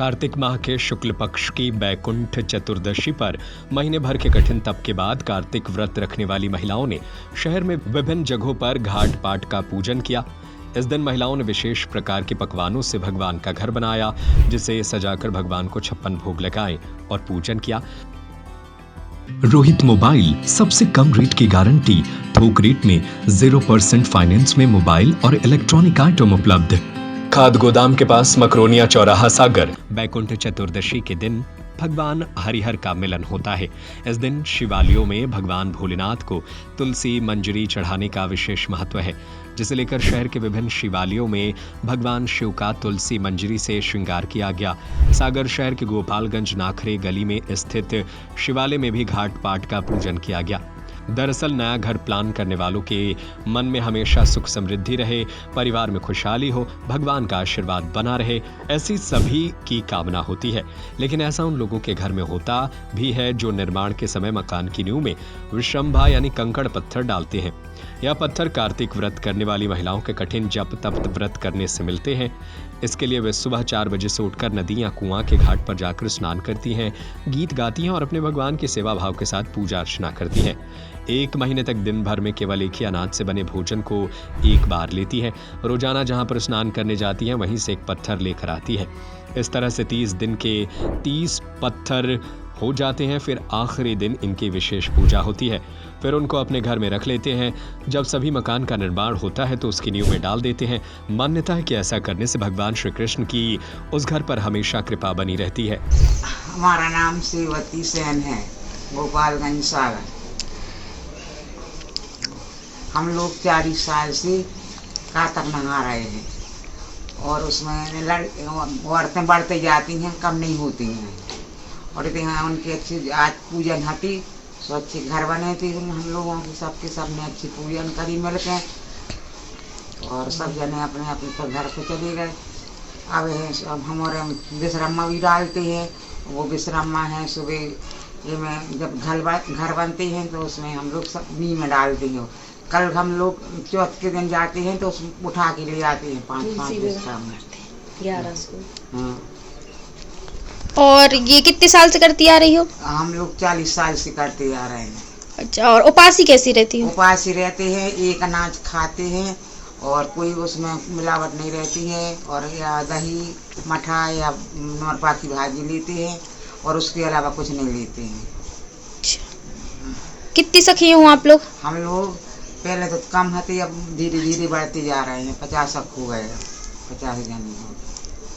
कार्तिक माह के शुक्ल पक्ष की बैकुंठ चतुर्दशी पर महीने भर के कठिन तप के बाद कार्तिक व्रत रखने वाली महिलाओं ने शहर में विभिन्न जगहों पर घाट पाट का पूजन किया। इस दिन महिलाओं ने विशेष प्रकार के पकवानों से भगवान का घर बनाया, जिसे सजाकर भगवान को 56 भोग लगाए और पूजन किया। रोहित मोबाइल, सबसे कम रेट की गारंटी, थोक रेट में 0% फाइनेंस में मोबाइल और इलेक्ट्रॉनिक आइटम उपलब्ध। खाद गोदाम के पास मकरोनिया चौराहा सागर। बैकुंठ चतुर्दशी के दिन भगवान हरिहर का मिलन होता है। इस दिन शिवालयों में भगवान भोलेनाथ को तुलसी मंजरी चढ़ाने का विशेष महत्व है, जिसे लेकर शहर के विभिन्न शिवालयों में भगवान शिव का तुलसी मंजरी से श्रृंगार किया गया। सागर शहर के गोपालगंज नाखरे गली में स्थित शिवालय में भी घाट पाट का पूजन किया गया। दरअसल नया घर प्लान करने वालों के मन में हमेशा सुख समृद्धि रहे, परिवार में खुशहाली हो, भगवान का आशीर्वाद बना रहे, ऐसी सभी की कामना होती है। लेकिन ऐसा उन लोगों के घर में होता भी है जो निर्माण के समय मकान की नींव में विश्रम्भा यानी कंकड़ पत्थर डालते हैं। यह पत्थर कार्तिक व्रत करने वाली महिलाओं के कठिन जप तप व्रत करने से मिलते हैं। इसके लिए वे सुबह 4 बजे से उठकर नदी या कुआं के घाट पर जाकर स्नान करती हैं, गीत गाती हैं और अपने भगवान की सेवा भाव के साथ पूजा अर्चना करती हैं। 1 महीने तक दिन भर में केवल एक ही अनाज से बने भोजन को एक बार लेती है। रोजाना जहां पर स्नान करने जाती है वहीं से एक पत्थर लेकर आती है। इस तरह से 30 दिन के 30 पत्थर हो जाते हैं। फिर आखिरी दिन इनकी विशेष पूजा होती है। फिर उनको अपने घर में रख लेते हैं। जब सभी मकान का निर्माण होता है तो उसकी नींव में डाल देते हैं। मान्यता है कि ऐसा करने से भगवान श्री कृष्ण की उस घर पर हमेशा कृपा बनी रहती है। हमारा नाम श्रीवती सेन है, गोपालगंज सागर। हम लोग 40 साल से कार्तिक नहा रहे हैं और उसमें औरतें बढ़ते जाती हैं, कम नहीं होती हैं। और उनकी अच्छी आज पूजन हटी, स्वच्छ घर बने थे हम लोगों की, सबके सबने अच्छी पूजन करी मिल के और सब जने अपने अपने घर पे चले गए। अब हमारे विश्रम्मा भी डालते हैं। वो विश्रम्मा है सुबह ये में जब घर बनते हैं तो उसमें हम लोग सब नी में डालते हैं। कल हम लोग चौथ के दिन जाते हैं तो उसमें उठा के ले आते हैं 5-5 विश्रम्मा 11। और ये कितने साल से करती आ रही हो? हम लोग 40 साल से करते आ रहे हैं। अच्छा, और उपासी कैसी रहती है? उपासी रहते हैं, एक अनाज खाते हैं और कोई उसमें मिलावट नहीं रहती है। और या दही मठा या नौरपा की भाजी लेते हैं और उसके अलावा कुछ नहीं लेते हैं। कितनी सखी हो आप लोग? हम लोग पहले तो कम थे, अब धीरे धीरे बढ़ते जा रहे हैं। 50 हो गए, 50 जन हो।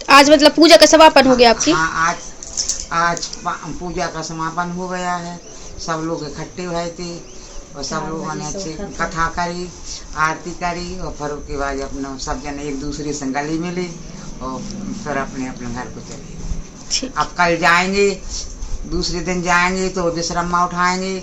आज मतलब पूजा का समापन हो गया आपकी? हाँ, आज पूजा का समापन हो गया है। सब लोग इकट्ठे हुए थे और सब लोगों ने अच्छी कथा करी, आरती करी और फिर उसके बाद अपना सब जन एक दूसरे से गले मिले और फिर अपने अपने घर को चले। अब कल जाएंगे, दूसरे दिन जाएंगे तो विश्रम्मा उठाएंगे।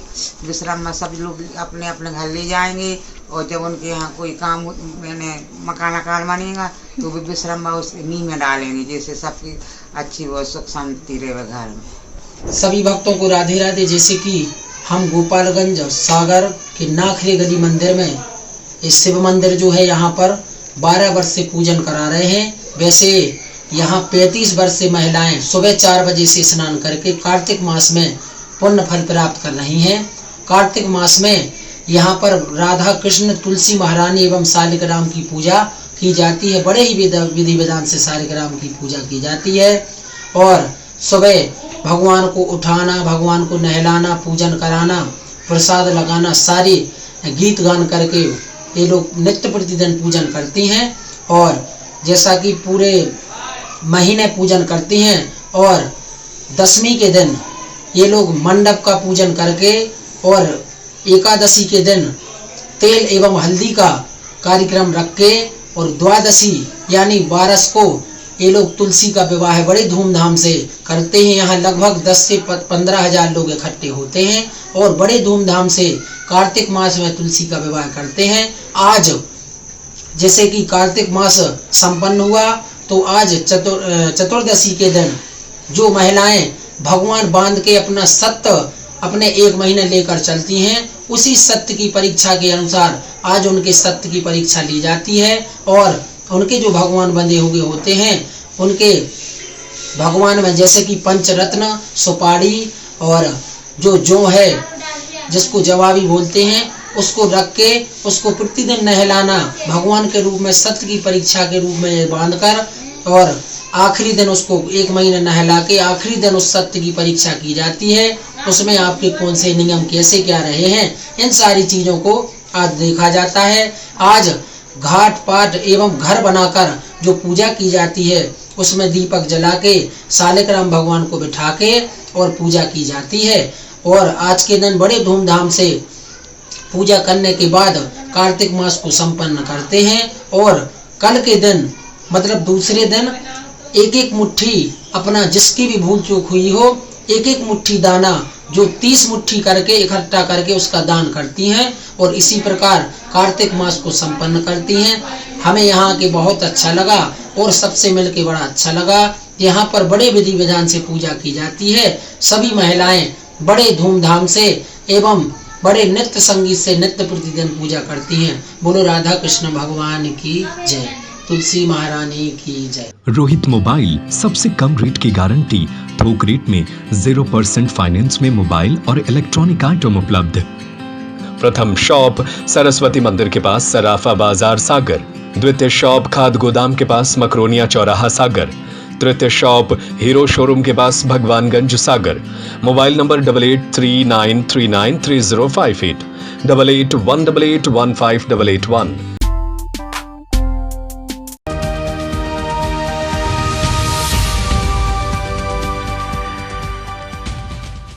विश्रम्मा सब लोग अपने अपने घर ले जाएंगे और जब उनके यहाँ कोई काम मैंने मकान बनेगा तो भी विश्रम्मा उस नींव में डालेंगे, जैसे सबकी अच्छी वो सुख शांति रहे घर में। सभी भक्तों को राधे राधे। जैसे कि हम गोपालगंज सागर के नाखरे गली मंदिर में इस शिव मंदिर जो है यहाँ पर 12 वर्ष से पूजन करा रहे हैं। वैसे यहाँ 35 वर्ष से महिलाएं सुबह 4 बजे से स्नान करके कार्तिक मास में पुण्य फल प्राप्त कर रही हैं। कार्तिक मास में यहाँ पर राधा कृष्ण तुलसी महारानी एवं शालिग्राम की पूजा की जाती है। बड़े ही विधि विधान से शालिग्राम की पूजा की जाती है और सुबह भगवान को उठाना, भगवान को नहलाना, पूजन कराना, प्रसाद लगाना, सारी गीत गान करके ये लोग नित्य प्रतिदिन पूजन करती हैं। और जैसा कि पूरे महीने पूजन करती हैं और दशमी के दिन ये लोग मंडप का पूजन करके और एकादशी के दिन तेल एवं हल्दी का कार्यक्रम रख के और द्वादशी यानी 12 को ये लोग तुलसी का विवाह बड़े धूमधाम से करते हैं। यहाँ लगभग 10 से 15 हजार लोग इकट्ठे होते हैं और बड़े धूमधाम से कार्तिक मास में तुलसी का विवाह करते हैं। आज जैसे कि कार्तिक मास संपन्न हुआ तो आज चतुर्दशी के दिन जो महिलाएं भगवान बांध के अपना सत्य अपने 1 महीने लेकर चलती हैं, उसी सत्य की परीक्षा के अनुसार आज उनके सत्य की परीक्षा ली जाती है और उनके जो भगवान बंधे हुए होते हैं उनके भगवान में जैसे कि पंचरत्न, सुपारी और जो है जिसको जवाबी बोलते हैं, उसको रख के उसको प्रतिदिन नहलाना, भगवान के रूप में सत्य की परीक्षा के रूप में बांधकर, और आखिरी दिन उसको 1 महीना नहला के आखिरी दिन उस सत्य की परीक्षा की जाती है। उसमें आपके कौन से नियम कैसे क्या रहे हैं, इन सारी चीजों को आज देखा जाता है। आज घाट पाट एवं घर बनाकर जो पूजा की जाती है, उसमें दीपक जला के शालिग्राम भगवान को बिठा के और पूजा की जाती है। और आज के दिन बड़े धूमधाम से पूजा करने के बाद कार्तिक मास को संपन्न करते हैं। और कल के दिन मतलब दूसरे दिन एक एक मुट्ठी अपना जिसकी भी भूल चूक हुई हो, एक एक मुट्ठी दाना जो 30 मुट्ठी करके इकट्ठा करके उसका दान करती हैं और इसी प्रकार कार्तिक मास को संपन्न करती हैं। हमें यहाँ के बहुत अच्छा लगा और सबसे मिलके बड़ा अच्छा लगा। यहाँ पर बड़े विधि विधान से पूजा की जाती है। सभी महिलाएं बड़े धूमधाम से एवं बड़े नृत्य संगीत से नित्य प्रतिदिन पूजा करती हैं। बोलो राधा कृष्ण भगवान की जय, तुलसी महारानी की जय। रोहित मोबाइल सबसे कम रेट की गारंटी, थोक रेट में 0% फाइनेंस में मोबाइल और इलेक्ट्रॉनिक आइटम उपलब्ध। प्रथम शॉप सरस्वती मंदिर के पास सराफा बाजार सागर, द्वितीय शॉप खाद गोदाम के पास मकरोनिया चौराहा सागर, तृतीय शॉप हीरो शोरूम के पास भगवानगंज सागर। Mobile number 8839393058, 8818815881।